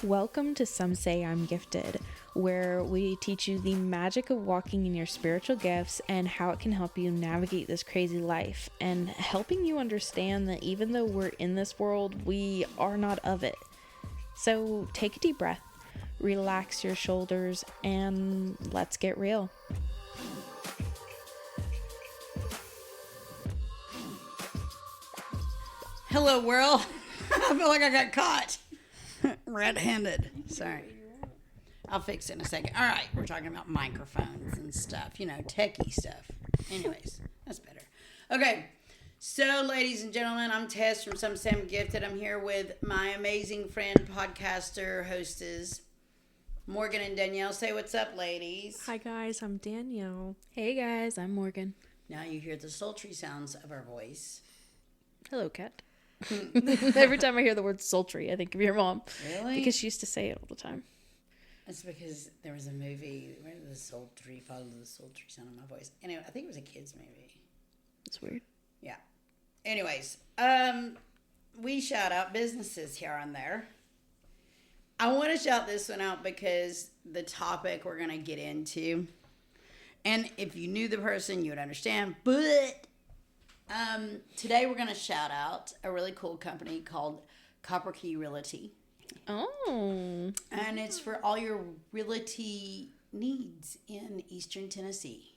Welcome to Some Say I'm Gifted, where we teach you the magic of walking in your spiritual gifts and how it can help you navigate this crazy life, and helping you understand that even though we're in this world, we are not of it. So take a deep breath, relax your shoulders, and let's get real. Hello, world. I feel like I got caught red-handed. Sorry. I'll fix it in a second. All right, we're talking about microphones and stuff, techie stuff. Anyways, that's better. Okay, so ladies and gentlemen, I'm Tess from Some Say I'm Gifted. I'm here with my amazing friend, podcaster, hostess, Morgan and Danielle. Say what's up, ladies. Hi guys, I'm Danielle. Hey guys, I'm Morgan. Now you hear the sultry sounds of our voice. Hello, Kat. Every time I hear the word sultry, I think of your mom. Really? Because she used to say it all the time. That's because there was a movie where the sultry followed the sultry sound of my voice. Anyway, I think it was a kid's movie. It's weird. Yeah. Anyways, we shout out businesses here and there. I want to shout this one out because the topic we're going to get into, and if you knew the person, you would understand, but today we're going to shout out a really cool company called Copper Key Realty. Oh. And it's for all your realty needs in Eastern Tennessee.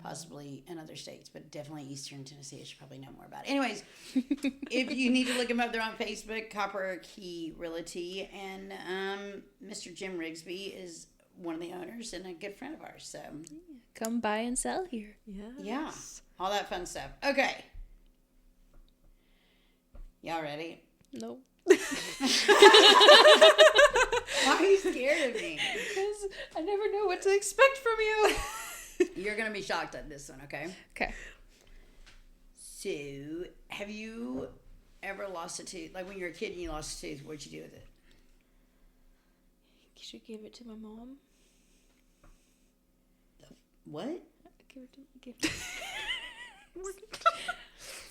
Possibly in other states, but definitely Eastern Tennessee. I should probably know more about it. Anyways, if you need to look them up, they're on Facebook, Copper Key Realty. And Mr. Jim Rigsby is one of the owners and a good friend of ours. So Come buy and sell here. Yes. yeah, all that fun stuff. Okay. Y'all ready? Nope. Why are you scared of me? Because I never know what to expect from you. You're going to be shocked at this one, okay? Okay. So, have you ever lost a tooth? Like when you were a kid and you lost a tooth, what'd you do with it? She gave it to my mom. What? Give it.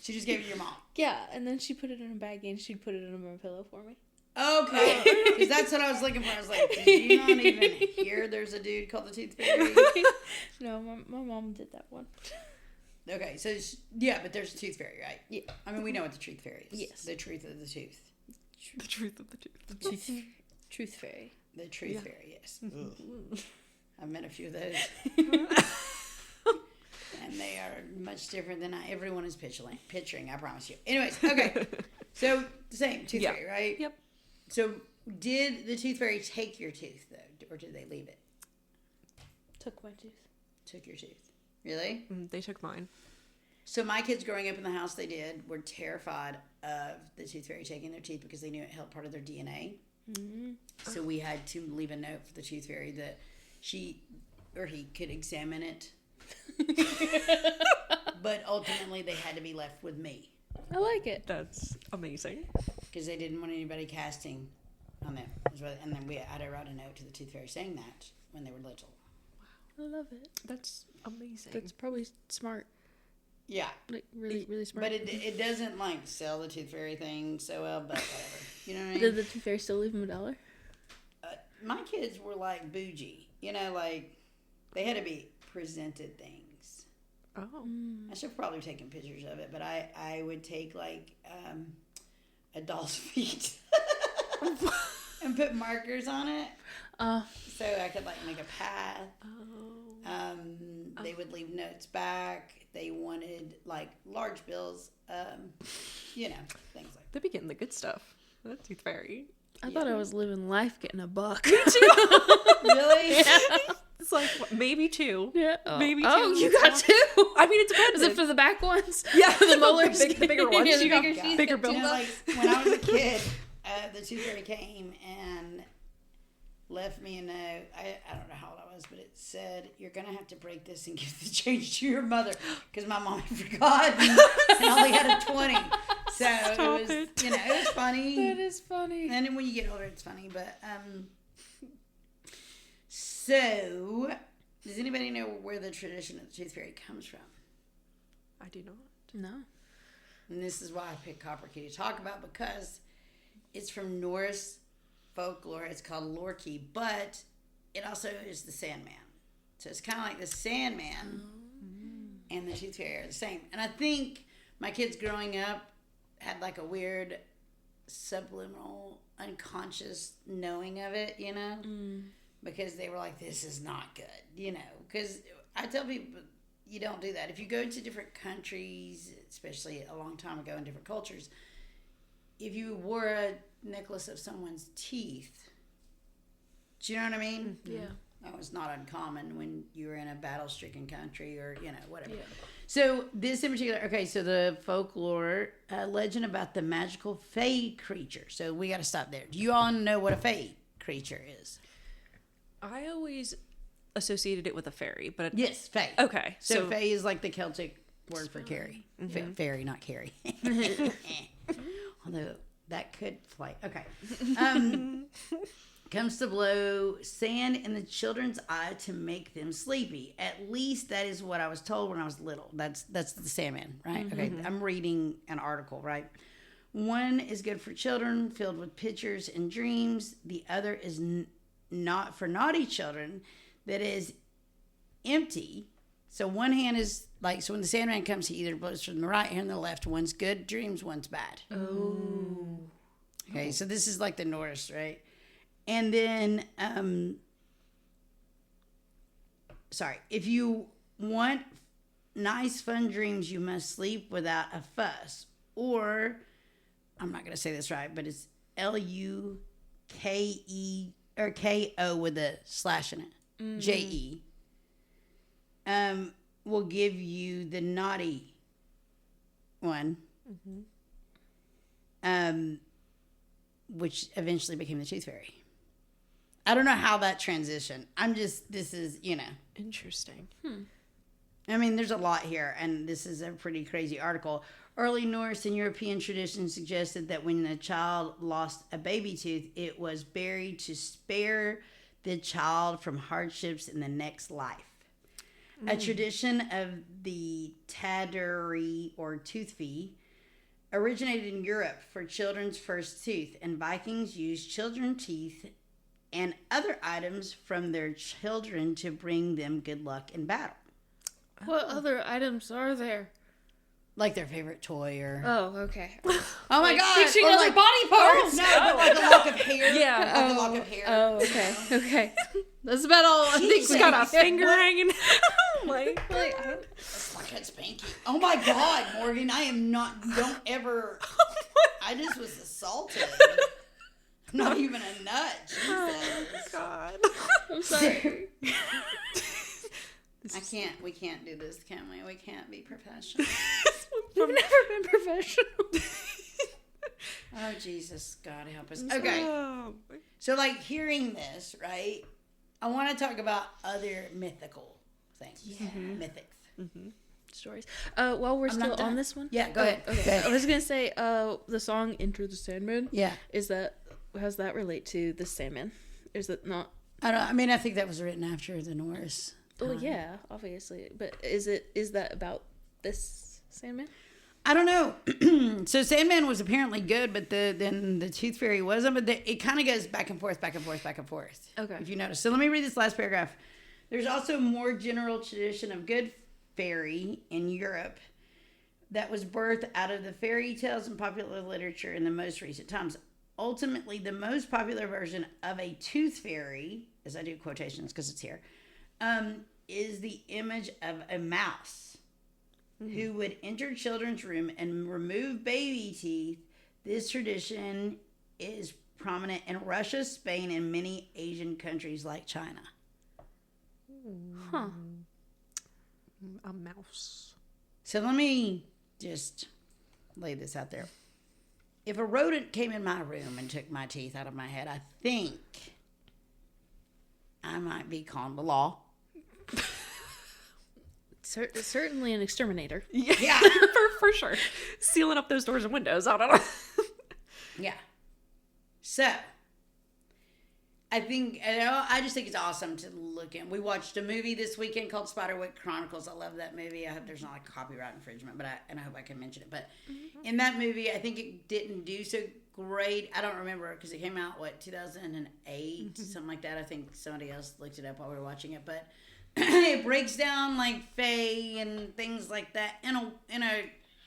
She just gave it to your mom. Yeah, and then she put it in a baggie and she'd put it under my pillow for me. Okay. Because that's what I was looking for. I was like, did you not even hear there's a dude called the Tooth Fairy? No, my mom did that one. Okay, so, yeah, but there's a Tooth Fairy, right? Yeah. I mean, we know what the Truth Fairy is. Yes. The truth of the tooth. The truth of the tooth. The truth fairy. The Truth Fairy, yes. I've met a few of those. And they are much different than everyone is picturing, I promise you. Anyways, okay. So, the same, Tooth Fairy, right? Yep. So, did the Tooth Fairy take your tooth, though? Or did they leave it? Took my tooth. Took your tooth. Really? They took mine. So, my kids growing up in the house they did were terrified of the Tooth Fairy taking their teeth because they knew it held part of their DNA. Mm-hmm. So, we had to leave a note for the Tooth Fairy that he could examine it. But ultimately, they had to be left with me. I like it. That's amazing. Because they didn't want anybody casting on them. And then I had to write a note to the Tooth Fairy saying that when they were little. I love it. That's amazing. That's probably smart. Yeah. Like, really, really smart. But it doesn't, sell the Tooth Fairy thing so well, but whatever. You know what I mean? Did the Tooth Fairy still leave him $1? My kids were, bougie. They had to be presented things. Oh. I should have probably taken pictures of it, but I would take, a doll's feet and put markers on it. So I could, make a path. Oh. They would leave notes back. They wanted, large bills, things like They be getting the good stuff. That Tooth Fairy. I thought I was living life getting $1. that. Really? Yeah. It's what, maybe 2. Yeah. Maybe 2. Oh, you got 2? I mean, it depends. Is it for the back ones? Yeah. The molars? the bigger ones. Yeah, the You got bigger teeth. bigger You bills. know, When I was a kid, the Tooth Fairy came and left me a note. I don't know how old I was, but it said, "You're going to have to break this and give the change to your mother," because my mom had forgotten and only had a 20. So it was, it was funny. That is funny. And then when you get older, it's funny. But, so, does anybody know where the tradition of the Tooth Fairy comes from? I do not. No. And this is why I picked Copper Key to talk about, because it's from Norse folklore. It's called Lorky, but it also is the Sandman. So it's kind of like the Sandman and the Tooth Fairy are the same. And I think my kids growing up had like a weird subliminal, unconscious knowing of it, you know? Because they were like, this is not good, you know? Because I tell people, you don't do that. If you go to different countries, especially a long time ago in different cultures, if you wore a necklace of someone's teeth, do you know what I mean? Yeah. That was not uncommon when you were in a battle-stricken country or, you know, whatever. Yeah. So this in particular, okay, so the folklore legend about the magical fae creature. So we got to stop there. Do you all know what a fae creature is? I always associated it with a fairy, but Yes, fae. okay. So fae is like the Celtic word for carry. Fairy, not carry. Although that could fly. Okay. Comes to blow sand in the children's eye to make them sleepy. At least that is what I was told when I was little. That's the Sandman, right? Okay, I'm reading an article, right? One is good for children, filled with pictures and dreams. The other is not for naughty children, that is empty. So one hand is like, so when the Sandman comes, he either blows from the right hand or the left. One's good dreams, one's bad. Oh. Okay, so this is like the Norse, right? And then, if you want nice, fun dreams, you must sleep without a fuss. Or, I'm not going to say this right, but it's Luke or Ko with a slash in it. JE. Will give you the naughty one. Which eventually became the Tooth Fairy. I don't know how that transitioned. This is, you know. Interesting. I mean, there's a lot here, and this is a pretty crazy article. Early Norse and European tradition suggested that when a child lost a baby tooth, it was buried to spare the child from hardships in the next life. A tradition of the Taduri or tooth fee originated in Europe for children's first tooth, and Vikings used children's teeth and other items from their children to bring them good luck in battle. What other items are there? Like their favorite toy or... Oh, okay. Oh my God! Fixing Or other like, body parts. no, but like a lock of hair. Yeah. Like a lock of hair. Oh, okay. Okay. That's about all I think. Jesus. Got a finger hanging. like, It's like a spanky. Oh my God, Morgan! I am not. Don't ever. I just was assaulted. Not even a nut. Jesus. God. I'm sorry. I can't. We can't do this, can we? We can't be professional. We've never been professional. Oh Jesus, God help us. Okay, so like hearing this, right? I want to talk about other mythical things. Yeah, mythics. Stories. While we're still not done. on this one. Yeah, go ahead. Okay. I was gonna say, the song "Enter the Sandman." Yeah. How does that relate to the Sandman? Is it not? I don't. I mean, I think that was written after the Norse. Well, yeah, obviously. But is that about this Sandman? I don't know. So Sandman was apparently good, but then the Tooth Fairy wasn't. But it kind of goes back and forth, back and forth, back and forth. Okay. If you notice. So let me read this last paragraph. There's also a more general tradition of good fairy in Europe that was birthed out of the fairy tales and popular literature in the most recent times. Ultimately, the most popular version of a tooth fairy, as I do quotations because it's here, is the image of a mouse who would enter children's room and remove baby teeth. This tradition is prominent in Russia, Spain, and many Asian countries like China. Huh. A mouse. So let me just lay this out there. If a rodent came in my room and took my teeth out of my head, I think I might be calling the law. Certainly an exterminator. Yeah. for sure. Sealing up those doors and windows. I don't know. Yeah. So, I just think it's awesome to look in. We watched a movie this weekend called Spiderwick Chronicles. I love that movie. I hope there's not like copyright infringement, I hope I can mention it. But in that movie, I think it didn't do so great. I don't remember because it came out 2008, something like that. I think somebody else looked it up while we were watching it, but it breaks down like fae and things like that in a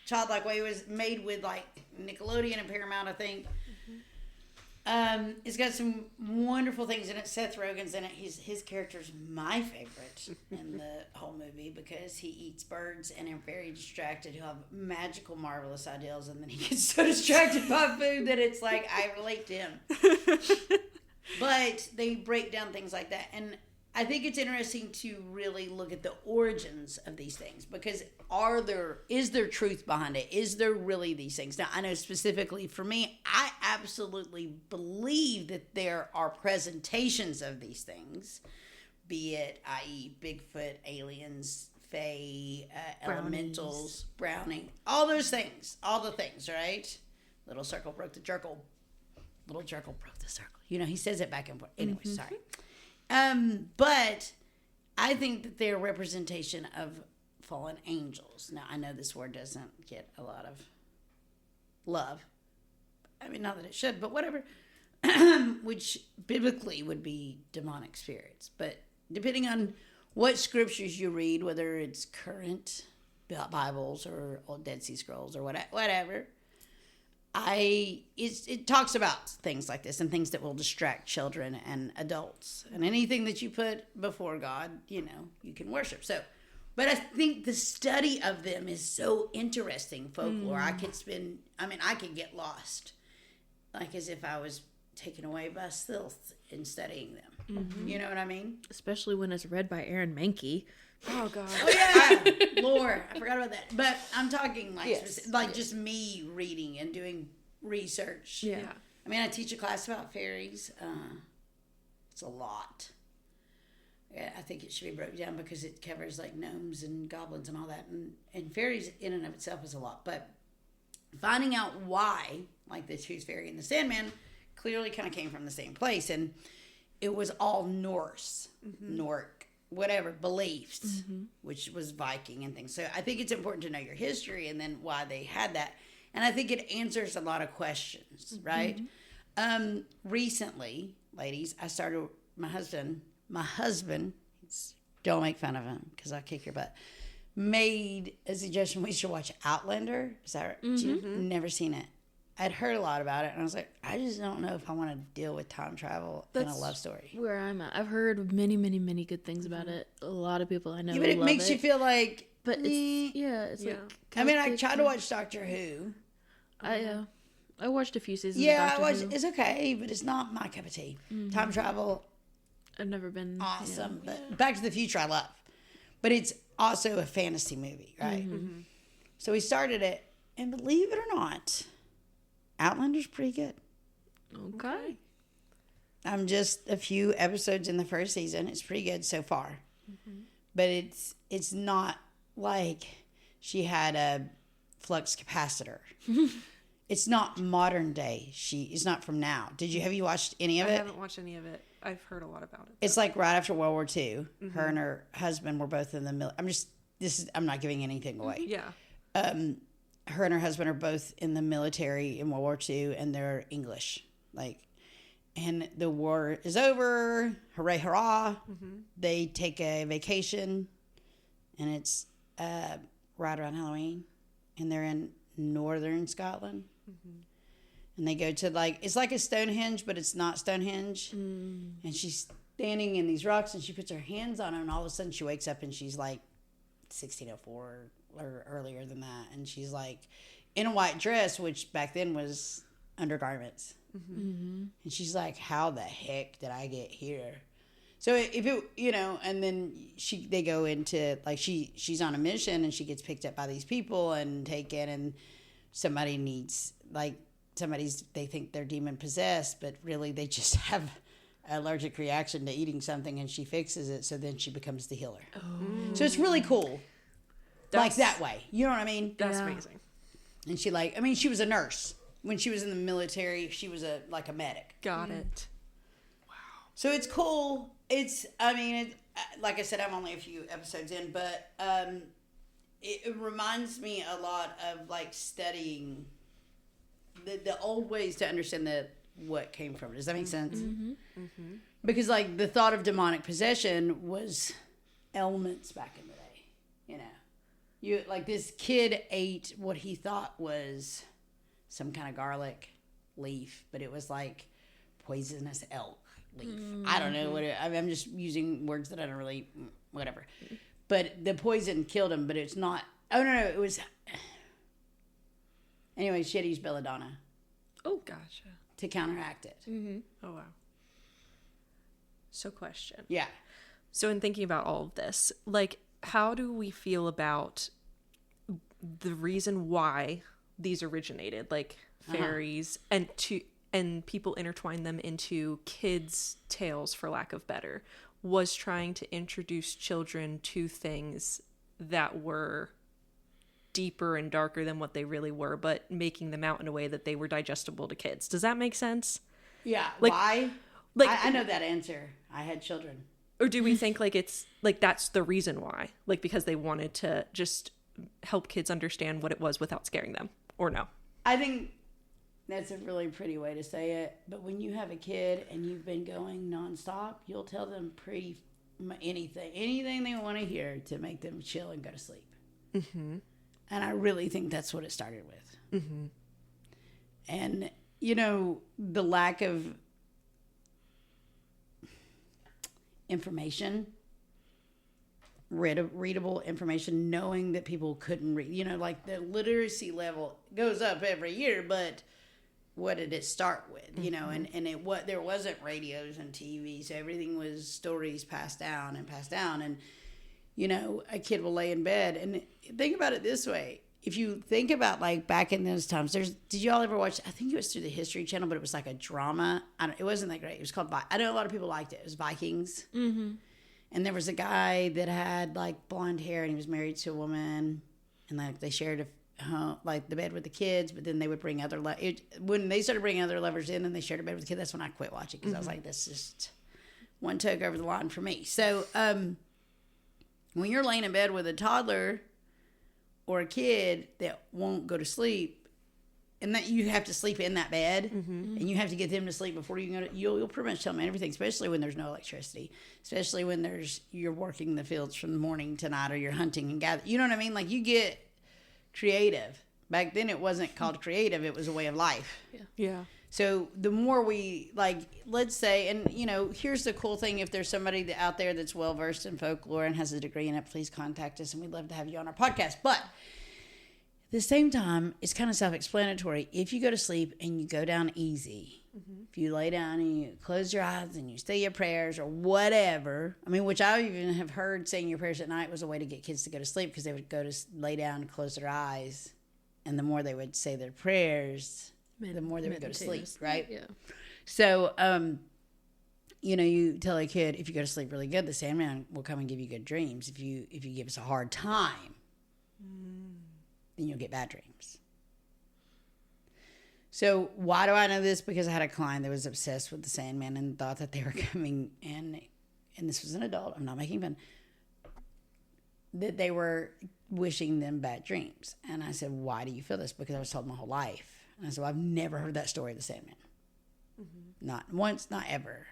childlike way. It was made with like Nickelodeon and Paramount, I think. It's got some wonderful things in it. Seth Rogen's in it. His character's my favorite in the whole movie because he eats birds and are very distracted. He'll have magical, marvelous ideals, and then he gets so distracted by food that it's like I relate to him. But they break down things like that, and I think it's interesting to really look at the origins of these things because is there truth behind it? Is there really these things? Now, I know specifically for me, I absolutely believe that there are presentations of these things, be it, i.e., Bigfoot, aliens, fae, elementals, brownie, all those things, all the things, right? Little circle broke the jerkle. Little jerkle broke the circle. You know, he says it back and forth. Anyway, sorry. But I think that they're a representation of fallen angels. Now, I know this word doesn't get a lot of love. I mean, not that it should, but whatever. Which biblically would be demonic spirits. But depending on what scriptures you read, whether it's current Bibles or Old Dead Sea Scrolls or whatever, it talks about things like this and things that will distract children and adults and anything that you put before God, you can worship. So, but I think the study of them is so interesting. Folklore. I could get lost, like as if I was taken away by stealth in studying them. Mm-hmm. You know what I mean? Especially when it's read by Aaron Mahnke. Oh God! Oh yeah, Lord, I forgot about that. But I'm talking like just me reading and doing research. Yeah. I mean, I teach a class about fairies. It's a lot. Yeah, I think it should be broken down because it covers like gnomes and goblins and all that, and fairies in and of itself is a lot. But finding out why, like the Tooth Fairy and the Sandman, clearly kind of came from the same place, and it was all Norse, Nork. Whatever beliefs, which was Viking and things. So I think it's important to know your history and then why they had that. And I think it answers a lot of questions, right? Recently, ladies, I started my husband, don't make fun of him because I'll kick your butt, made a suggestion we should watch Outlander. Is that right? Never seen it. I'd heard a lot about it, and I was like, I just don't know if I want to deal with time travel in a love story. Where I'm at. I've heard many, many, many good things about it. A lot of people I know but it makes you feel like... But it's like... I mean, I tried to watch Doctor Who. I watched a few seasons of Doctor Who. It's okay, but it's not my cup of tea. Time travel... I've never been... Awesome. But Back to the Future I love. But it's also a fantasy movie, right? So we started it, and believe it or not... Outlander's pretty good. Okay. I'm just a few episodes in the first season. It's pretty good so far. But it's not like she had a flux capacitor. It's not modern day. It's not from now. Have you watched any of it? I haven't watched any of it. I've heard a lot about it. It's like right after World War II. Her and her husband were both in the military. I'm not giving anything away. Yeah. Her and her husband are both in the military in World War II, and they're English. And the war is over. Hooray, hurrah. They take a vacation, and it's right around Halloween, and they're in northern Scotland. And they go to, it's like a Stonehenge, but it's not Stonehenge. And she's standing in these rocks, and she puts her hands on them, and all of a sudden she wakes up, and she's like 1604 or earlier than that, and she's like in a white dress, which back then was undergarments. And she's like, how the heck did I get here? So if it, and then they go into she's on a mission, and she gets picked up by these people and taken, and they think they're demon possessed, but really they just have an allergic reaction to eating something, and she fixes it, so then she becomes the healer. So it's really cool. That way. You know what I mean? That's amazing. And she was a nurse. When she was in the military, she was a medic. Got it. Wow. So it's cool. Like I said, I'm only a few episodes in, but it reminds me a lot of studying the old ways to understand what came from it. Does that make sense? Because like the thought of demonic possession was elements back in the day. You know, you like this kid ate what he thought was some kind of garlic leaf, but it was like poisonous elk leaf. I don't know what I'm just using words that I don't really whatever. But the poison killed him, but it's not. Oh no, it was. Anyway, she had to use belladonna. Oh, gotcha. To counteract it. Oh, wow. So question. Yeah. So in thinking about all of this, like, how do we feel about the reason why these originated, like fairies, and people intertwine them into kids' tales, for lack of better, was trying to introduce children to things that were deeper and darker than what they really were, but making them out in a way that they were digestible to kids. Does that make sense? Yeah. Like, why? Like, I know that answer. I had children. Or do we think like it's like that's the reason why? Like because they wanted to just help kids understand what it was without scaring them? Or no? I think that's a really pretty way to say it. But when you have a kid and you've been going nonstop, you'll tell them anything they want to hear to make them chill and go to sleep. And I really think that's what it started with. And, you know, the lack of information, readable information, knowing that people couldn't read. You know, like the literacy level goes up every year, but what did it start with? You know, and there wasn't radios and TV, so everything was stories passed down. And you know, a kid will lay in bed. And think about it this way. If you think about, like, back in those times, did y'all ever watch, I think it was through the History Channel, but it was like a drama. It wasn't that great. It was called, I know a lot of people liked it. It was Vikings. And there was a guy that had, like, blonde hair, and he was married to a woman. And, like, they shared the bed with the kids, but then they would bring when they started bringing other lovers in and they shared a bed with the kids, that's when I quit watching, because I was like, this is just one took over the line for me. So, when you're laying in bed with a toddler or a kid that won't go to sleep, and that you have to sleep in that bed, and you have to get them to sleep before you go to, you'll pretty much tell them everything, especially when there's no electricity, especially when you're working the fields from morning to night, or you're hunting and gathering. You know what I mean? Like, you get creative. Back then it wasn't called creative, it was a way of life. Yeah. So the more we, like, let's say, and, you know, here's the cool thing. If there's somebody out there that's well-versed in folklore and has a degree in it, please contact us, and we'd love to have you on our podcast. But at the same time, it's kind of self-explanatory. If you go to sleep and you go down easy, if you lay down and you close your eyes and you say your prayers or whatever, I mean, which I even have heard saying your prayers at night was a way to get kids to go to sleep, because they would go to lay down and close their eyes, and the more they would say their prayers, the more they would go to sleep, right? Yeah. So, you know, you tell a kid, if you go to sleep really good, the Sandman will come and give you good dreams. If you give us a hard time, then you'll get bad dreams. So why do I know this? Because I had a client that was obsessed with the Sandman and thought that they were coming in, and this was an adult, I'm not making fun, that they were wishing them bad dreams. And I said, why do you feel this? Because I was told my whole life. And I said, well, I've never heard that story of the Sandman. Not once, not ever.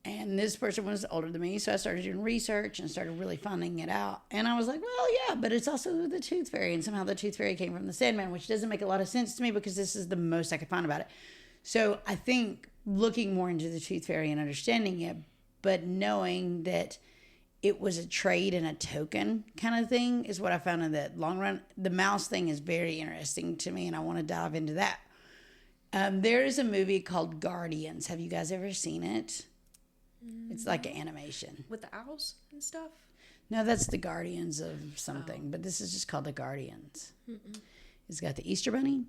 And this person was older than me, so I started doing research and started really finding it out. And I was like, well, yeah, but it's also the Tooth Fairy. And somehow the Tooth Fairy came from the Sandman, which doesn't make a lot of sense to me, because this is the most I could find about it. So I think looking more into the Tooth Fairy and understanding it, but knowing that it was a trade and a token kind of thing, is what I found in the long run. The mouse thing is very interesting to me, and I want to dive into that. There is a movie called Guardians. Have you guys ever seen it? It's like an animation. With the owls and stuff? No, that's the Guardians of something, but this is just called the Guardians. It's got the Easter Bunny.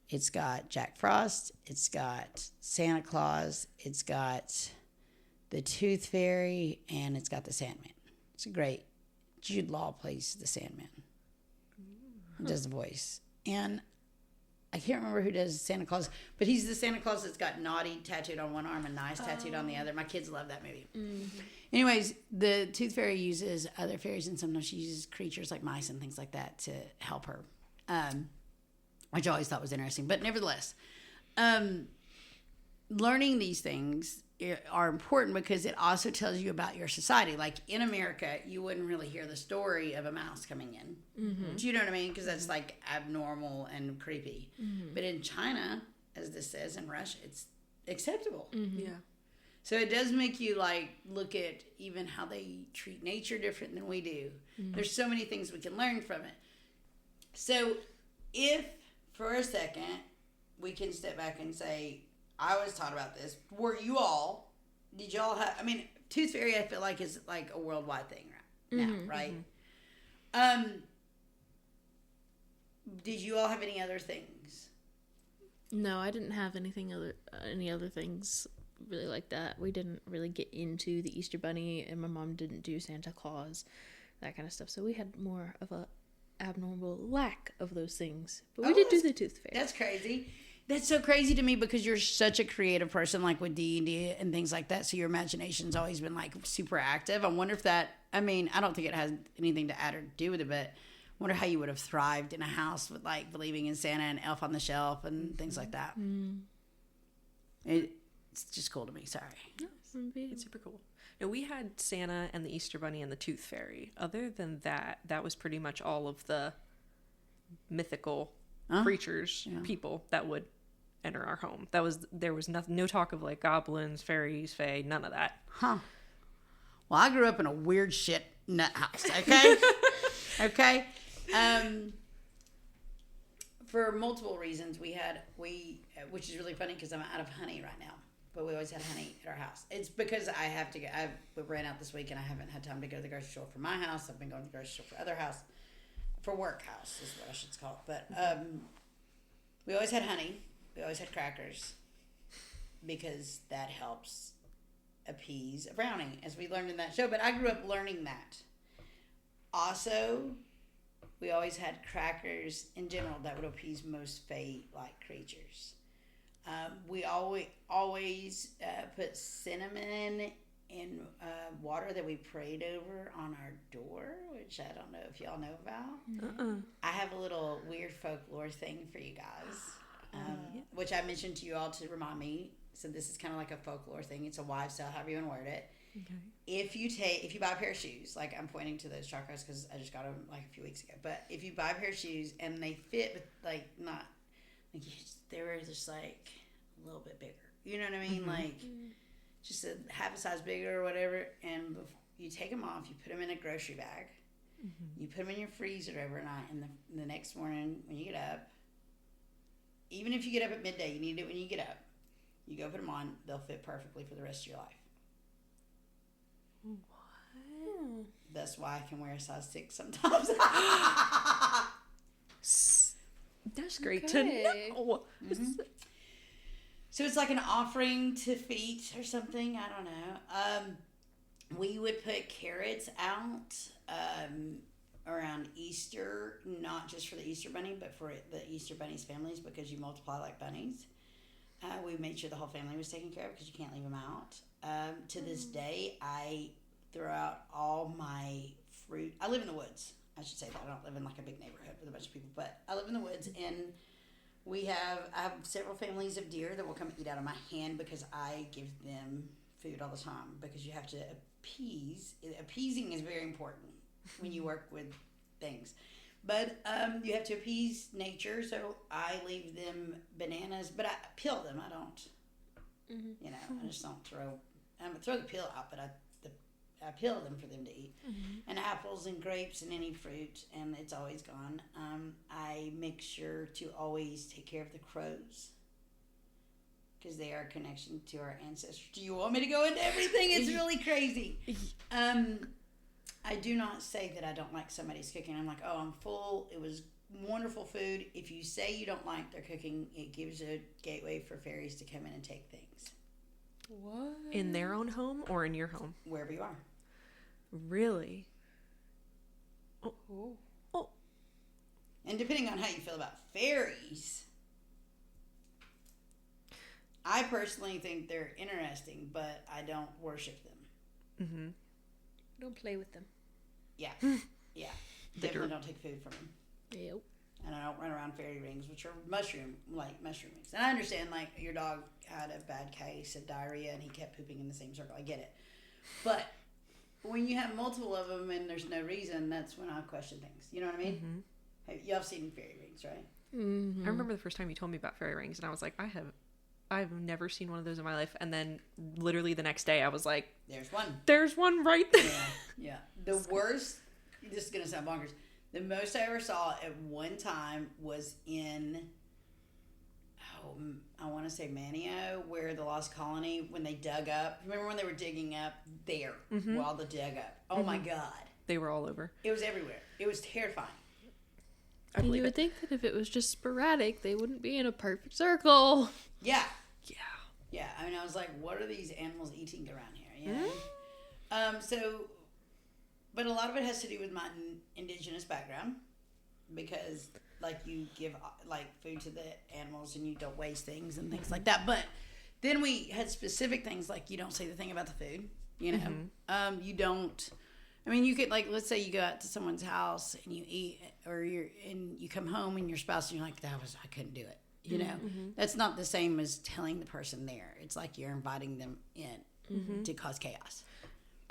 It's got Jack Frost. It's got Santa Claus. It's got the Tooth Fairy, and it's got the Sandman. It's a great. Jude Law plays the Sandman. He does the voice. And I can't remember who does Santa Claus, but he's the Santa Claus that's got naughty tattooed on one arm and nice tattooed on the other. My kids love that movie. Anyways, the Tooth Fairy uses other fairies, and sometimes she uses creatures like mice and things like that to help her. which I always thought was interesting. But nevertheless, learning these things are important because it also tells you about your society. Like in America, you wouldn't really hear the story of a mouse coming in. Mm-hmm. Do you know what I mean? Because that's like abnormal and creepy. Mm-hmm. But in China, as this says, in Russia, it's acceptable. Mm-hmm. Yeah. So it does make you like look at even how they treat nature different than we do. Mm-hmm. There's so many things we can learn from it. So if for a second we can step back and say, I was taught about this. Did y'all have, I mean, Tooth Fairy I feel like is like a worldwide thing right now, right? Mm-hmm. Did you all have any other things? No, I didn't have any other things really like that. We didn't really get into the Easter Bunny, and my mom didn't do Santa Claus, that kind of stuff. So we had more of a abnormal lack of those things. But we did do the Tooth Fairy. That's crazy. That's so crazy to me because you're such a creative person, like with D&D and things like that. So your imagination's always been like super active. I wonder if that, I mean, I don't think it has anything to add or do with it, but I wonder how you would have thrived in a house with like believing in Santa and Elf on the Shelf and things like that. Mm. It's just cool to me. Sorry. It's super cool. No, we had Santa and the Easter Bunny and the Tooth Fairy. Other than that, that was pretty much all of the mythical creatures, people that would enter our home. There was nothing, no talk of like goblins, fairies, fae, none of that. Huh. Well, I grew up in a weird shit nut house. Okay. Okay. For multiple reasons, which is really funny because I'm out of honey right now. But we always had honey at our house. It's because we ran out this week and I haven't had time to go to the grocery store for my house. I've been going to the grocery store for other house. For work house is what I should call it. But we always had honey. We always had crackers because that helps appease a brownie, as we learned in that show. But I grew up learning that. Also, we always had crackers in general that would appease most fae-like creatures. We always put cinnamon in water that we prayed over on our door, which I don't know if y'all know about. I have a little weird folklore thing for you guys, which I mentioned to you all to remind me. So this is kind of like a folklore thing. It's a wives' tale, however you want to word it. Okay. If you buy a pair of shoes, like I'm pointing to those chakras because I just got them like a few weeks ago. But if you buy a pair of shoes and they fit, but like not, like they were just like a little bit bigger. You know what I mean? Mm-hmm. Like just a half a size bigger or whatever. And you take them off, you put them in a grocery bag, you put them in your freezer overnight, and the next morning when you get up, even if you get up at midday, you need it when you get up. You go put them on, they'll fit perfectly for the rest of your life. What? That's why I can wear a size 6 sometimes. That's great to know. Mm-hmm. So it's like an offering to feet or something. I don't know. We would put carrots out around Easter, not just for the Easter Bunny, but for the Easter Bunny's families, because you multiply like bunnies. We made sure the whole family was taken care of because you can't leave them out. To this day, I throw out all my fruit. I live in the woods. I should say that. I don't live in like a big neighborhood with a bunch of people, but I live in the woods, and I have several families of deer that will come eat out of my hand because I give them food all the time, because you have to appease. Appeasing is very important when you work with things. But you have to appease nature, so I leave them bananas, but I peel them. I don't, I just don't throw the peel out, but I peel them for them to eat. Mm-hmm. And apples and grapes and any fruit, and it's always gone. I make sure to always take care of the crows, because they are a connection to our ancestors. Do you want me to go into everything? It's really crazy. I do not say that I don't like somebody's cooking. I'm like, oh, I'm full. It was wonderful food. If you say you don't like their cooking, it gives a gateway for fairies to come in and take things. What? In their own home or in your home? Wherever you are. Really? Oh. And depending on how you feel about fairies, I personally think they're interesting, but I don't worship them. Mm-hmm. Don't play with them. Yeah. Yeah. Definitely don't take food from them. Yep. and I don't run around fairy rings, which are mushroom rings. And I understand, like, your dog had a bad case of diarrhea and he kept pooping in the same circle. I get it. But when you have multiple of them and there's no reason, that's when I question things. You know what I mean? Y'all have seen fairy rings, right? I remember the first time you told me about fairy rings, and I was like, I've never seen one of those in my life. And then literally the next day I was like, there's one right there. Yeah. The worst, this is going to sound bonkers, the most I ever saw at one time was in, I want to say Manio, where the Lost Colony, when they dug up, remember when they were digging up there while they dug up? Oh my God. They were all over. It was everywhere. It was terrifying. And you would think that if it was just sporadic, they wouldn't be in a perfect circle. Yeah. Yeah. Yeah. I mean, I was like, what are these animals eating around here? You know? But a lot of it has to do with my indigenous background, because, like, you give, like, food to the animals and you don't waste things and things like that. But then we had specific things, like, you don't say the thing about the food, you know? You don't... I mean, you could, like, let's say you go out to someone's house and you eat, or you come home and your spouse, and you're like, I couldn't do it. You know, that's not the same as telling the person there. It's like you're inviting them in to cause chaos.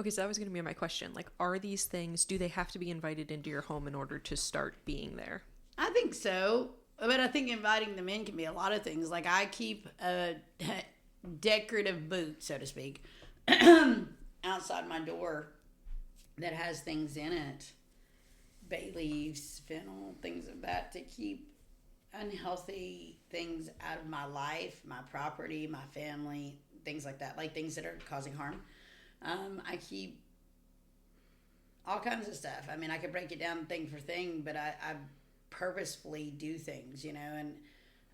Okay, so that was going to be my question. Like, are these things, do they have to be invited into your home in order to start being there? I think so. But I think inviting them in can be a lot of things. Like, I keep a decorative boot, so to speak, outside my door that has things in it, bay leaves, fennel, things of that, to keep unhealthy things out of my life, my property, my family, things like that, like things that are causing harm. I keep all kinds of stuff. I mean, I could break it down thing for thing, but I purposefully do things, you know,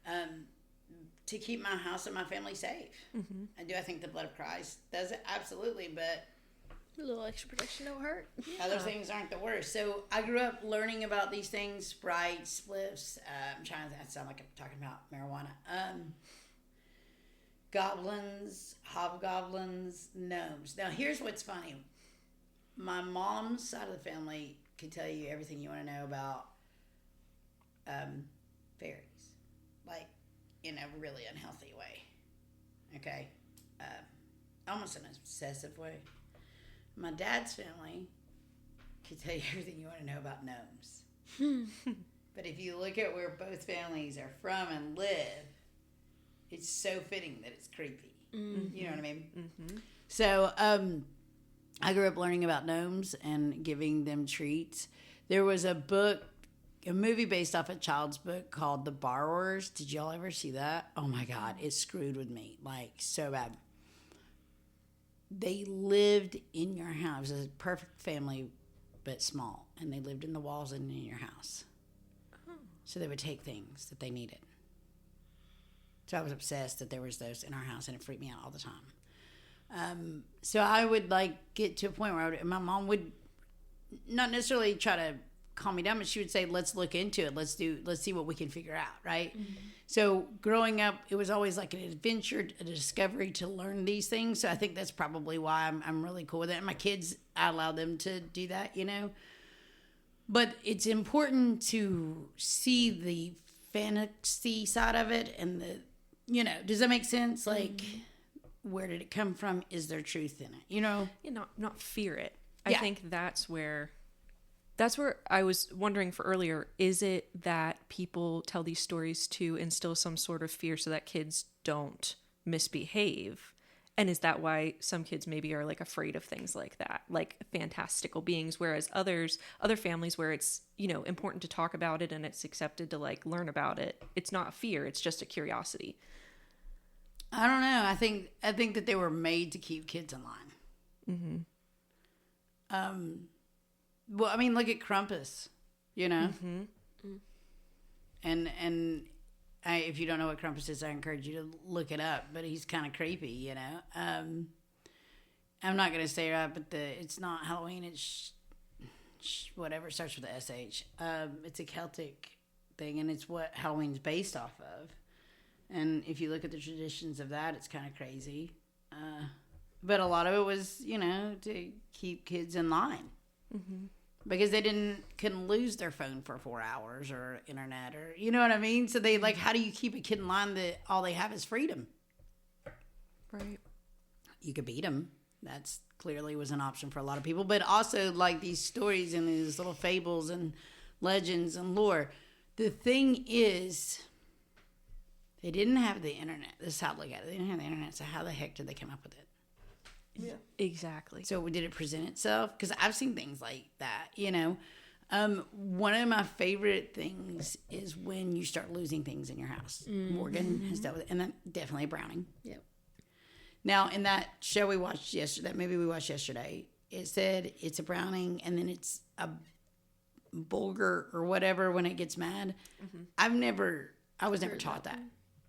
and to keep my house and my family safe. And do I think the blood of Christ does it? Absolutely, but a little extra protection don't hurt. Other things aren't the worst. So I grew up learning about these things: Sprite, spliffs. I'm trying to sound like I'm talking about marijuana. Goblins, hobgoblins, gnomes. Now here's what's funny. My mom's side of the family could tell you everything you want to know about fairies, like in a really unhealthy way. Okay, almost an obsessive way. My dad's family can tell you everything you want to know about gnomes. But if you look at where both families are from and live, it's so fitting that it's creepy. You know what I mean? So I grew up learning about gnomes and giving them treats. There was a movie based off a child's book called The Borrowers. Did y'all ever see that? Oh my God, it screwed with me, like, so bad. They lived in your house. It was a perfect family, but small. And they lived in the walls and in your house. So they would take things that they needed. So I was obsessed that there was those in our house, and it freaked me out all the time. So I would, like, get to a point where my mom would not necessarily try to calm me down, but she would say, let's look into it. Let's see what we can figure out, right? So growing up, it was always like an adventure, a discovery to learn these things. So I think that's probably why I'm really cool with it. And my kids, I allow them to do that, you know. But it's important to see the fantasy side of it and the, you know, does that make sense? Like, where did it come from? Is there truth in it? You know? Yeah, not fear it. I think that's where I was wondering for earlier, is it that people tell these stories to instill some sort of fear so that kids don't misbehave? And is that why some kids maybe are, like, afraid of things like that, like fantastical beings, whereas other families where it's, you know, important to talk about it and it's accepted to, like, learn about it, it's not fear, it's just a curiosity. I don't know. I think that they were made to keep kids in line. Well, I mean, look at Krampus, you know? And if you don't know what Krampus is, I encourage you to look it up, but he's kind of creepy, you know? I'm not going to say right, but it's not Halloween, it's whatever, starts with the SH. It's a Celtic thing, and it's what Halloween's based off of. And if you look at the traditions of that, it's kind of crazy. But a lot of it was, you know, to keep kids in line. because they couldn't lose their phone for 4 hours or internet or, you know what I mean? So they like, how do you keep a kid in line that all they have is freedom? Right. You could beat them. That's clearly was an option for a lot of people, but also like these stories and these little fables and legends and lore. The thing is, they didn't have the internet. This is how I look at it. They didn't have the internet, so how the heck did they come up with it? Yeah. Exactly. So did it present itself? Because I've seen things like that, you know. One of my favorite things is when you start losing things in your house. Morgan has dealt with it, and then definitely a Browning. Yep. Now, in that show we watched yesterday, it said it's a Browning, and then it's a bulgur or whatever when it gets mad. I was never taught that.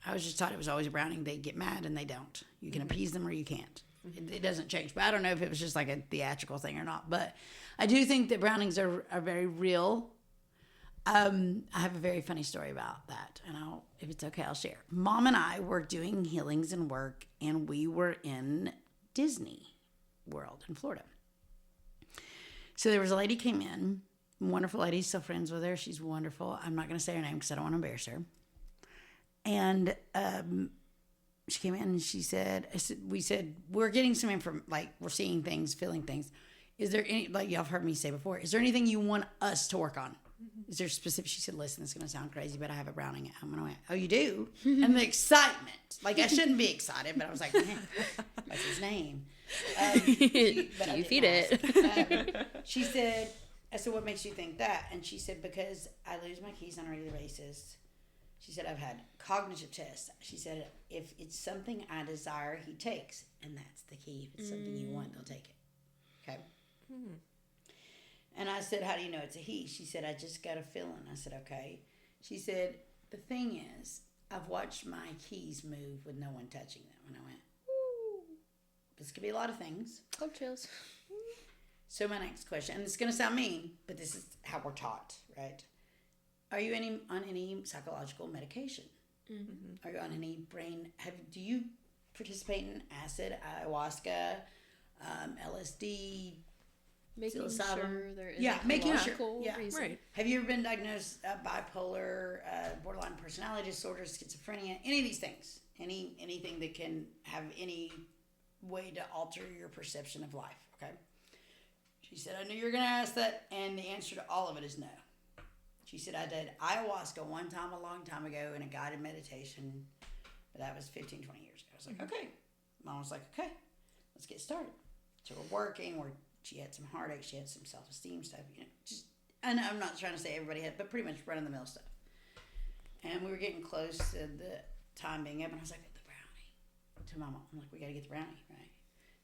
I was just taught it was always a Browning. They get mad and they don't. You can appease them or you can't. It doesn't change. But I don't know if it was just like a theatrical thing or not. But I do think that Brownings are very real. I have a very funny story about that. And if it's okay, I'll share. Mom and I were doing healings and work, and we were in Disney World in Florida. So there was a lady came in, wonderful lady, still friends with her. She's wonderful. I'm not going to say her name because I don't want to embarrass her. And she came in and we said, we're getting some information, like we're seeing things, feeling things. Is there any, like y'all have heard me say before, is there anything you want us to work on? Is there specific? She said, listen, it's going to sound crazy, but I have a Browning. I'm going to, oh, you do? And the excitement. Like, I shouldn't be excited, but I was like, man, what's his name? Do you feed it? She said, I said, what makes you think that? And she said, because I lose my keys on a regular basis. She said, I've had cognitive tests. She said, if it's something I desire, he takes. And that's the key. If it's something you want, they'll take it. Okay? And I said, how do you know it's a he? She said, I just got a feeling. I said, okay. She said, the thing is, I've watched my keys move with no one touching them. And I went, ooh, this could be a lot of things. Oh, chills. So my next question, and it's going to sound mean, but this is how we're taught, right? Are you on any psychological medication? Are you on any brain? Do you participate in acid, ayahuasca, LSD? Making psilocybin? sure there is making sure. reason. Right. Have you ever been diagnosed bipolar, borderline personality disorder, schizophrenia, any of these things? Anything that can have any way to alter your perception of life? Okay. She said, I knew you were going to ask that, and the answer to all of it is no. She said, I did ayahuasca one time a long time ago in a guided meditation, but that was 15, 20 years ago. I was like, okay. Mom was like, okay, let's get started. So we're working. She had some heartache. She had some self-esteem stuff. You know, and I'm not trying to say everybody had, but pretty much run-of-the-mill stuff. And we were getting close to the time being up, and I was like, the Brownie. To my mom, I'm like, we got to get the Brownie, right?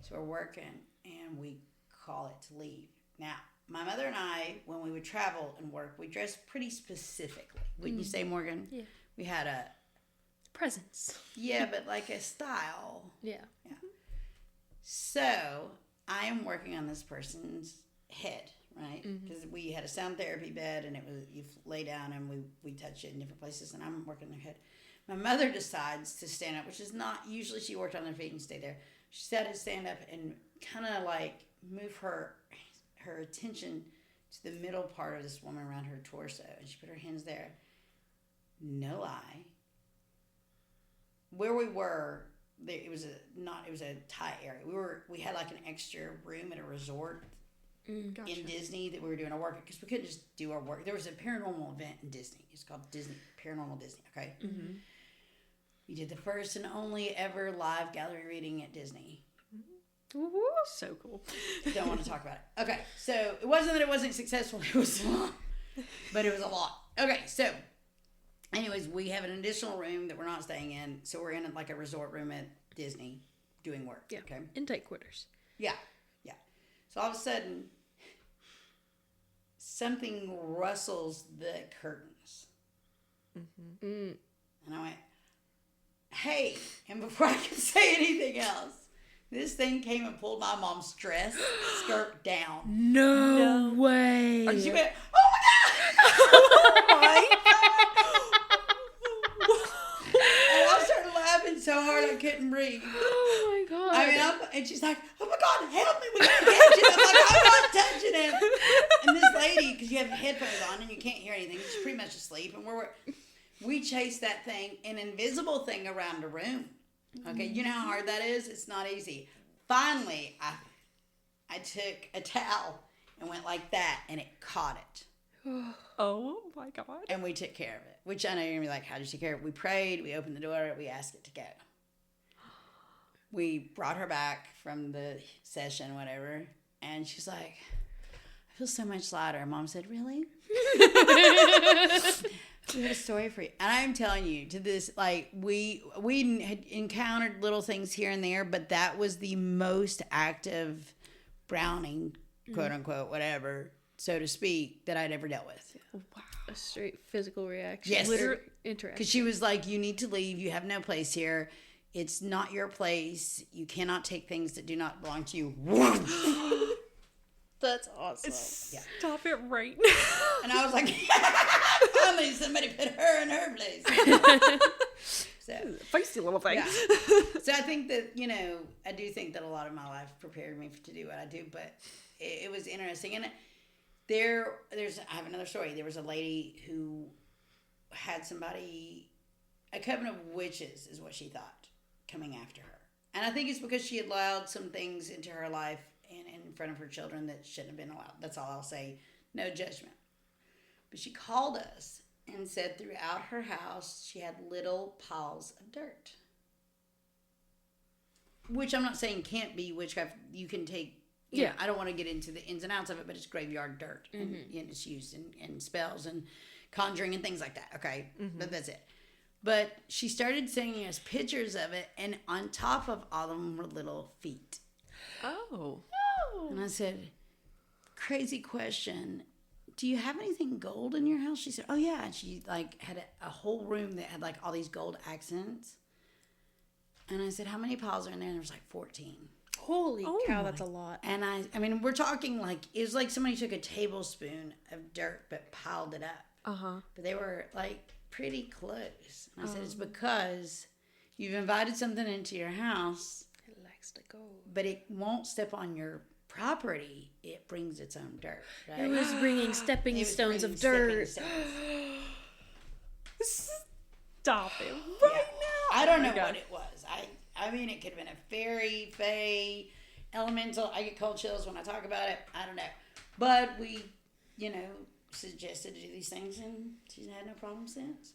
So we're working, and we call it to leave. Now, my mother and I, when we would travel and work, we dressed pretty specifically. Wouldn't you say, Morgan? Yeah. We had a Presents. yeah, but like a style. Yeah. So I am working on this person's head, right? Because we had a sound therapy bed, and it was you lay down and we touch it in different places, and I'm working their head. My mother decides to stand up, which is not usually she worked on their feet and stay there. She decided to stand up and kind of like move her attention to the middle part of this woman around her torso, and she put her hands there. No lie. Where we were, it was a tight area. We had like an extra room at a resort in Disney that we were doing our work because we couldn't just do our work. There was a paranormal event in Disney. It's called Paranormal Disney. Okay. We did the first and only ever live gallery reading at Disney. So cool. Don't want to talk about it. Okay, so it wasn't that it wasn't successful. It was a lot, but it was a lot. Okay, so anyways, we have an additional room that we're not staying in, so we're in like a resort room at Disney doing work. Yeah. Okay. Intake quarters. Yeah. So all of a sudden, something rustles the curtains, and I went, "Hey!" And before I could say anything else, this thing came and pulled my mom's dress skirt down. No way. And she went, "Oh my god!" And I started laughing so hard I couldn't breathe. Oh my god. I mean, and she's like, "Oh my god, help me! We gotta catch it!" I'm like, "I'm not touching him." And this have headphones on and you can't hear anything. She's pretty much asleep, and we chased that thing, an invisible thing, around the room. Okay, you know how hard that is? It's not easy. Finally, I took a towel and went like that, and it caught it. Oh my God. And we took care of it. Which I know you're going to be like, how did you take care of it? We prayed, we opened the door, we asked it to go. We brought her back from the session, whatever, and she's like, I feel so much lighter. Mom said, really? We have a story for you. And I'm telling you, to this, like, we had encountered little things here and there, but that was the most active Browning, quote unquote, whatever, so to speak, that I'd ever dealt with. Wow. A straight physical reaction. Yes. Interaction. Because she was like, you need to leave. You have no place here. It's not your place. You cannot take things that do not belong to you. That's awesome. Stop it right now. And I was like, finally somebody put her in her place. So, feisty little thing. yeah. So I think that, I do think that a lot of my life prepared me to do what I do, but it was interesting. And I have another story. There was a lady who had a coven of witches is what she thought, coming after her. And I think it's because she had allowed some things into her life and in front of her children that shouldn't have been allowed. That's all I'll say. No judgment. But she called us and said throughout her house she had little piles of dirt. Which I'm not saying can't be witchcraft. You can take, I don't want to get into the ins and outs of it, but it's graveyard dirt. And it's used in spells and conjuring and things like that. Okay? But that's it. But she started sending us pictures of it, and on top of all of them were little feet. Oh. And I said, crazy question. Do you have anything gold in your house? She said, oh yeah. And she had a whole room that had all these gold accents. And I said, how many piles are in there? And there was 14. Holy cow, that's a lot. And I mean, we're talking it was like somebody took a tablespoon of dirt but piled it up. Uh-huh. But they were pretty close. And I said, it's because you've invited something into your house. It likes to go. But it won't step on your property. It brings its own dirt. Right? It was bringing stepping stones of dirt. Stop it right now. I don't know what it was. I mean, it could have been a fairy, fae, elemental. I get cold chills when I talk about it. I don't know. But we, suggested to do these things, and she's had no problem since.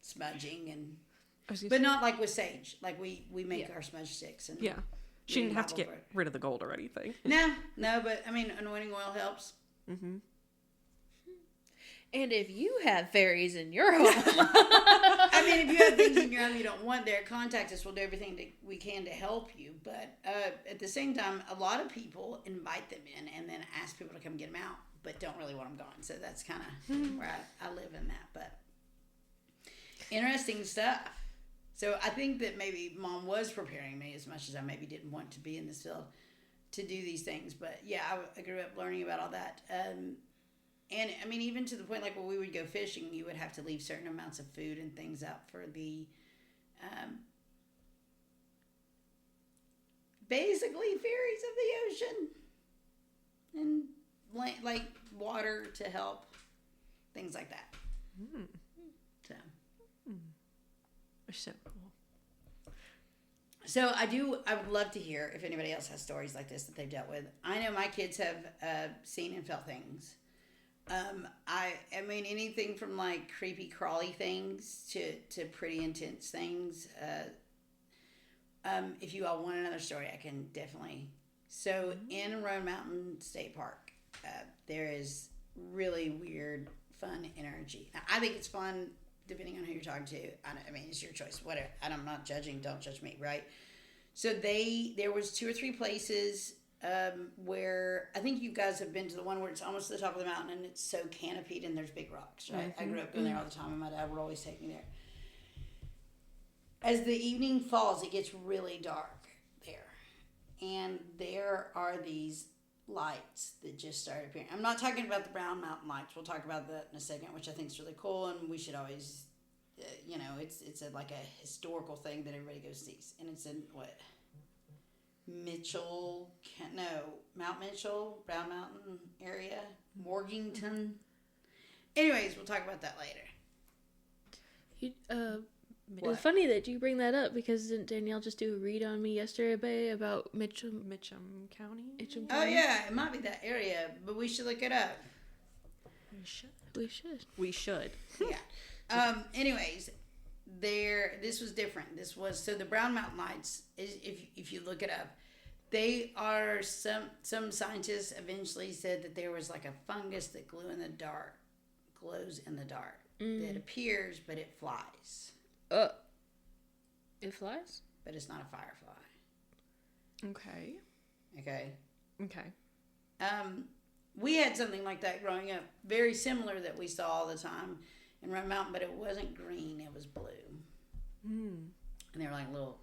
Smudging but not like with sage. We make our smudge sticks. And she didn't have to get rid of the gold or anything. No, but I mean, anointing oil helps. Mm-hmm. And if you have fairies in your home, I mean, if you have things in your home you don't want there, contact us. We'll do everything we can to help you. But at the same time, a lot of people invite them in and then ask people to come get them out, but don't really want them gone. So that's kind of where I live in that. But interesting stuff. So I think that maybe Mom was preparing me as much as I maybe didn't want to be in this field to do these things. But yeah, I grew up learning about all that. And I mean, even to the point when we would go fishing, you would have to leave certain amounts of food and things out for the, basically fairies of the ocean. And water to help, things like that. So. So cool. So I would love to hear if anybody else has stories like this that they've dealt with. I know my kids have seen and felt things. I mean, anything from creepy crawly things to pretty intense things. If you all want another story, I can definitely. So in Roan Mountain State Park, there is really weird, fun energy. Now, I think it's fun depending on who you're talking to. I mean, it's your choice, whatever. And I'm not judging. Don't judge me, right? So there was 2 or 3 places where I think you guys have been to the one where it's almost to the top of the mountain and it's so canopied and there's big rocks, right? I grew up going there all the time and my dad would always take me there. As the evening falls, it gets really dark there. And there are these lights that just start appearing. I'm not talking about the Brown Mountain lights. We'll talk about that in a second, which I think is really cool, and we should always, it's a historical thing that everybody goes sees, and it's in Mount Mitchell, Brown Mountain area, Morganton. Anyways, we'll talk about that later. It's funny that you bring that up because didn't Danielle just do a read on me yesterday about Mitchum County? Mitchum Oh County? yeah, it might be that area, but we should look it up. We should. Yeah. Anyways, this was different. So the Brown Mountain Lights, if you look it up, they are some scientists eventually said that there was like a fungus that glows in the dark, that appears but it flies. It flies? But it's not a firefly. Okay. Okay. We had something like that growing up, very similar that we saw all the time in Red Mountain, but it wasn't green, it was blue. And they were like little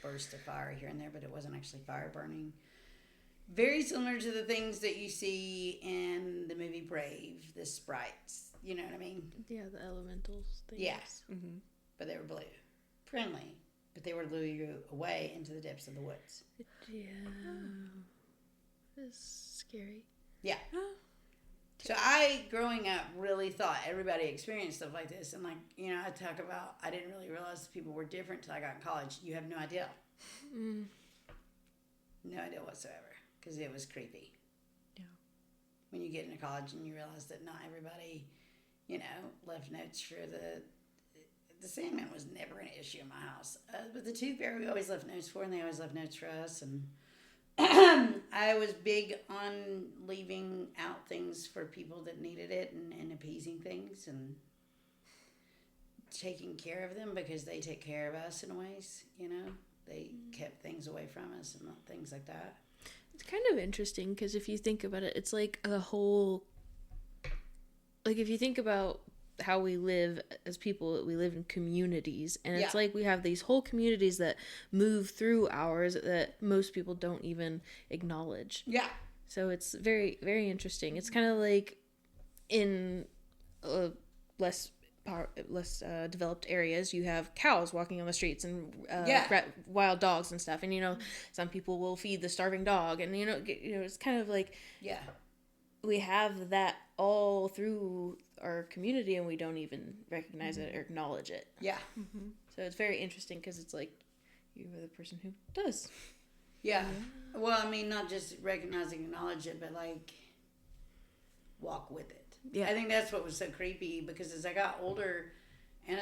bursts of fire here and there, but it wasn't actually fire burning. Very similar to the things that you see in the movie Brave, the sprites. You know what I mean? Yeah, the elementals things. Yeah. Mm-hmm. But they were blue. Friendly. But they would lure you away into the depths of the woods. Yeah. It's scary. Yeah. So I, growing up, really thought everybody experienced stuff like this. And I talk about, I didn't really realize people were different until I got in college. You have no idea. No idea whatsoever. Because it was creepy. Yeah. When you get into college and you realize that not everybody, left notes for the Sandman was never an issue in my house. But the Tooth Fairy we always left notes for, and they always left notes for us. And I was big on leaving out things for people that needed it and appeasing things and taking care of them because they take care of us in ways, They kept things away from us and things like that. It's kind of interesting because if you think about it, it's like a whole... Like, if you think about how we live as people, we live in communities, and it's like we have these whole communities that move through ours that most people don't even acknowledge. Yeah. So it's very, very interesting. It's kind of like in less developed areas, you have cows walking on the streets and wild dogs and stuff, and some people will feed the starving dog, and it's kind of like we have that all through our community and we don't even recognize it or acknowledge it. Yeah. Mm-hmm. So it's very interesting because it's like you're the person who does. Yeah. Well, I mean, not just recognizing and acknowledge it, but walk with it. Yeah. I think that's what was so creepy because as I got older, I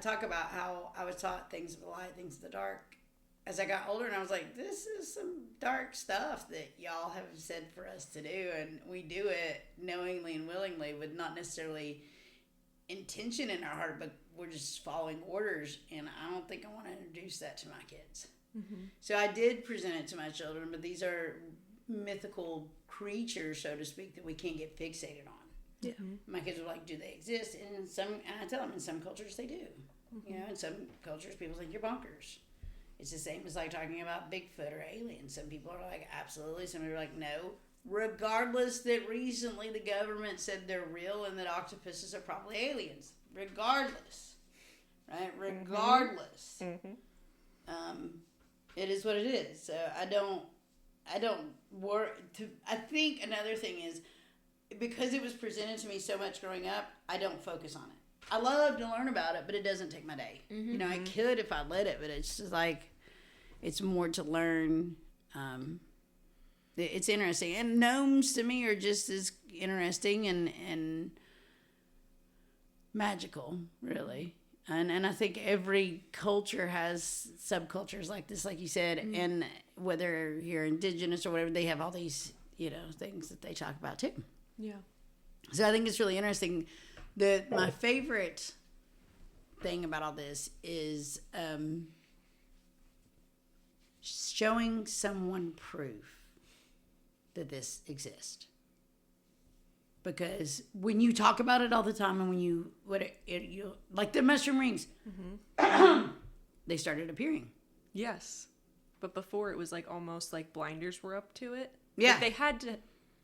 talk about how I was taught things of the light, things of the dark. As I got older, and I was like, this is some dark stuff that y'all have said for us to do, and we do it knowingly and willingly with not necessarily intention in our heart, but we're just following orders, and I don't think I want to introduce that to my kids. Mm-hmm. So I did present it to my children, but these are mythical creatures, so to speak, that we can't get fixated on. Yeah. My kids are like, do they exist? And I tell them in some cultures they do. Mm-hmm. In some cultures people think you're bonkers. It's the same as talking about Bigfoot or aliens. Some people are like, absolutely. Some people are like, no. Regardless that recently the government said they're real and that octopuses are probably aliens. Regardless. Right? Regardless. Mm-hmm. It is what it is. So I don't worry. I think another thing is, because it was presented to me so much growing up, I don't focus on it. I love to learn about it, but it doesn't take my day. Mm-hmm. I could if I let it, but it's just it's more to learn. It's interesting. And gnomes to me are just as interesting and magical, really. And I think every culture has subcultures like this, like you said, and whether you're indigenous or whatever, they have all these, things that they talk about too. Yeah. So I think it's really interesting. My favorite thing about all this is showing someone proof that this exists. Because when you talk about it all the time, and when you like the mushroom rings, they started appearing. Yes, but before it was almost like blinders were up to it. Yeah, they had to.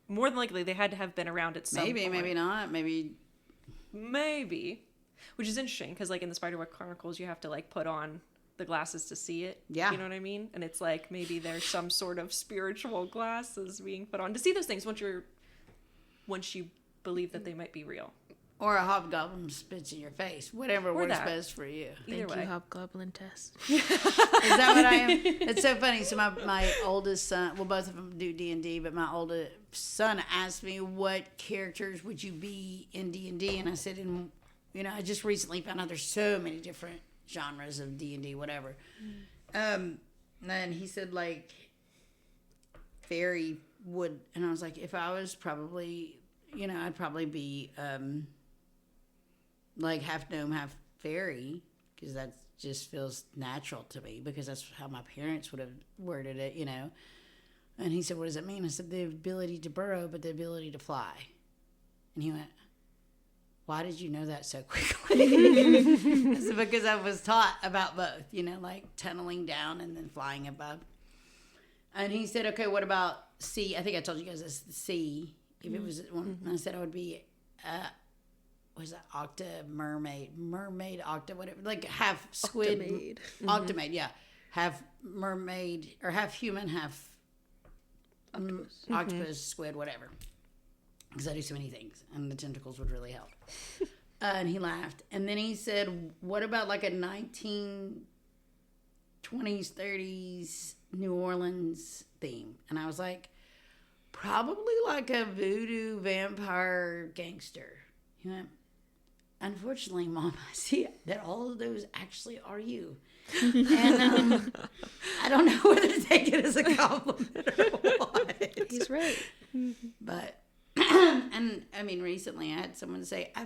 More than likely, they had to have been around at some point. Maybe not. Maybe. Which is interesting because in the Spiderweb Chronicles, you have to put on the glasses to see it. Yeah. You know what I mean? And it's like maybe there's some sort of spiritual glasses being put on to see those things once you believe that they might be real. Or a hobgoblin spits in your face. Whatever works best for you. Either Thank way. you, Hobgoblin Test. Is that what I am? It's so funny. So my oldest son, well, both of them do D&D, but my oldest son asked me, what characters would you be in D&D? And I said, I just recently found out there's so many different genres of D&D, whatever. And he said, like, fairy would, and I was like, if I was probably, I'd probably be, like half gnome, half fairy, because that just feels natural to me, because that's how my parents would have worded it, And he said, what does it mean? I said, the ability to burrow, but the ability to fly. And he went, why did you know that so quickly? I said, because I was taught about both, like tunneling down and then flying above. And he said, okay, what about sea? I think I told you guys this, the sea. If it was one, and I said I would be, was that octa, mermaid, octa, whatever, like half squid, octomade, yeah, half mermaid or half human, half octopus, squid, whatever. Because I do so many things, and the tentacles would really help. And he laughed, and then he said, "What about like a 1920s, 30s New Orleans theme?" And I was like, "Probably like a voodoo vampire gangster." He went, "Unfortunately, Mom, I see that all of those actually are you." And I don't know whether to take it as a compliment or what. He's right. But, and I mean, recently I had someone say, I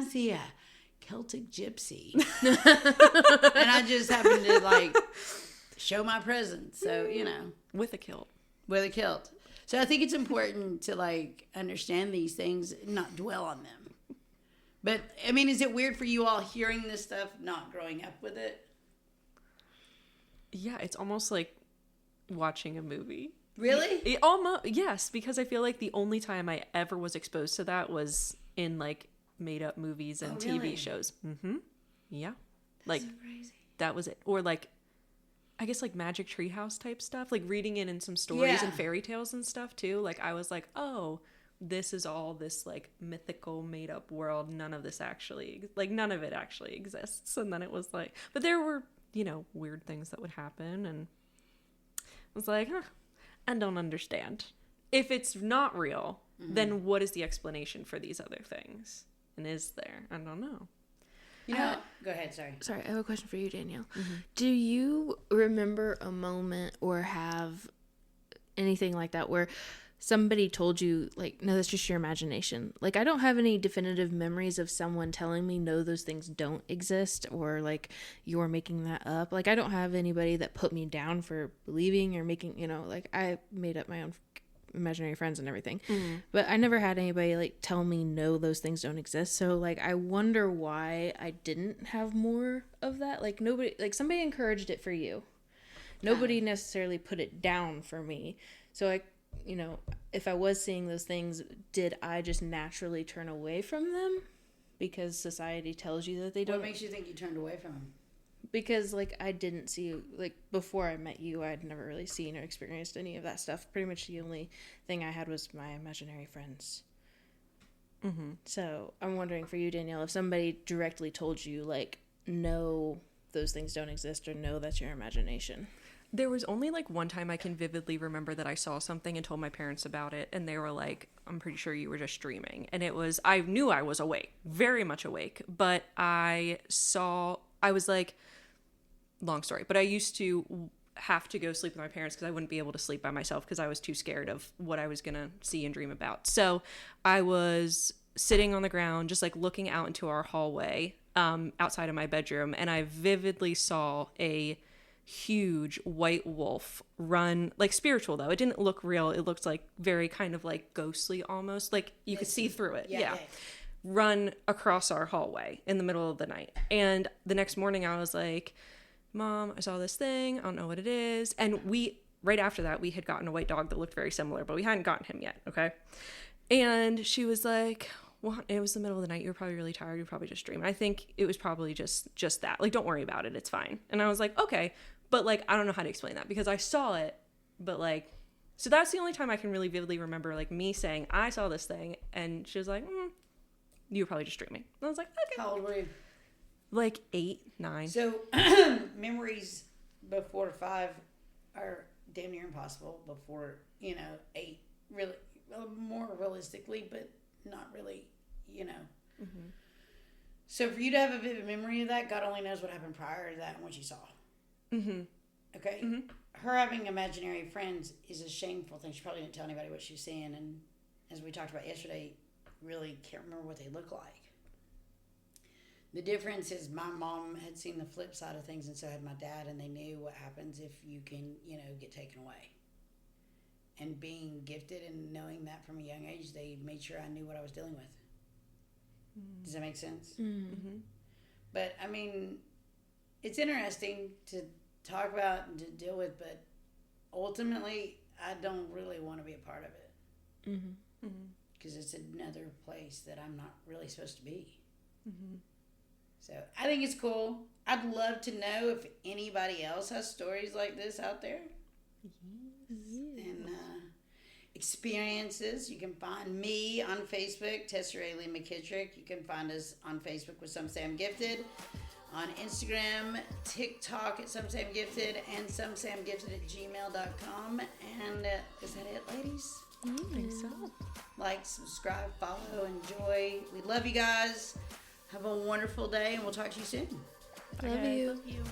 see a Celtic gypsy. And I just happened to like show my presence. So, With a kilt. With a kilt. So I think it's important to like understand these things and not dwell on them. But I mean, is it weird for you all hearing this stuff, not growing up with it? Yeah, it's almost like watching a movie. Really? Yes, because I feel like the only time I ever was exposed to that was in like made up movies and TV shows. Mm-hmm. Yeah. That's so crazy. That was it. Or like, I guess like Magic Treehouse type stuff, like reading it in some stories and fairy tales and stuff too. Like I was like, oh, this is all this like mythical made up world. None of it actually exists. And then it was like, but there were, weird things that would happen. And I was like, I don't understand. If it's not real, then what is the explanation for these other things? And is there? I don't know. Go ahead, sorry. Sorry, I have a question for you, Danielle. Do you remember a moment or have anything like that where somebody told you, like, no, that's just your imagination? Like, I don't have any definitive memories of someone telling me, no, those things don't exist, or, like, you're making that up. Like, I don't have anybody that put me down for believing or making, like, I made up my own imaginary friends and everything, but I never had anybody like tell me no, those things don't exist. So like I wonder why I didn't have more of that. Like nobody, like somebody encouraged it for you, nobody necessarily put it down for me. So I, if I was seeing those things, did I just naturally turn away from them because society tells you that they don't? What makes you think you turned away from them? Because, like, I didn't see, like, before I met you, I'd never really seen or experienced any of that stuff. Pretty much the only thing I had was my imaginary friends. Mm-hmm. So, I'm wondering for you, Danielle, if somebody directly told you, like, no, those things don't exist, or no, that's your imagination. There was only, like, one time I can vividly remember that I saw something and told my parents about it, and they were like, I'm pretty sure you were just dreaming. And I knew I was awake, very much awake, but I was like, long story, but I used to have to go sleep with my parents because I wouldn't be able to sleep by myself because I was too scared of what I was going to see and dream about. So I was sitting on the ground, just like looking out into our hallway outside of my bedroom. And I vividly saw a huge white wolf run, like spiritual though. It didn't look real. It looked like very kind of like ghostly almost, like you could see through it. Yeah. Run across our hallway in the middle of the night. And the next morning I was like, Mom, I saw this thing. I don't know what it is. And right after that, we had gotten a white dog that looked very similar, but we hadn't gotten him yet. Okay. And she was like, well, it was the middle of the night. You were probably really tired. You were probably just dreaming. I think it was probably just that. Like, don't worry about it. It's fine. And I was like, okay. But, like, I don't know how to explain that because I saw it. But, like, so that's the only time I can really vividly remember, like, me saying, I saw this thing. And she was like, you were probably just dreaming. And I was like, okay. How old were you? Like 8, 9. So, memories before 5 are damn near impossible. Before, 8, really, more realistically, but not really, Mm-hmm. So for you to have a vivid memory of that, God only knows what happened prior to that and what you saw. Mm-hmm. Okay? Mm-hmm. Her having imaginary friends is a shameful thing. She probably didn't tell anybody what she was seeing. And as we talked about yesterday, really can't remember what they look like. The difference is my mom had seen the flip side of things, and so had my dad, and they knew what happens if you can, get taken away. And being gifted and knowing that from a young age, they made sure I knew what I was dealing with. Does that make sense? Mm-hmm. But, I mean, it's interesting to talk about and to deal with, but ultimately, I don't really want to be a part of it. Mm-hmm. Because it's another place that I'm not really supposed to be. Mm-hmm. So, I think it's cool. I'd love to know if anybody else has stories like this out there. And experiences. You can find me on Facebook, Tesserae Lee McKittrick. You can find us on Facebook with Some Say I'm Gifted, on Instagram, TikTok at Some Say I'm Gifted, and somesayimgifted@gmail.com. And is that it, ladies? I think so. Like, subscribe, follow, enjoy. We love you guys. Have a wonderful day, and we'll talk to you soon. Love you. Love you.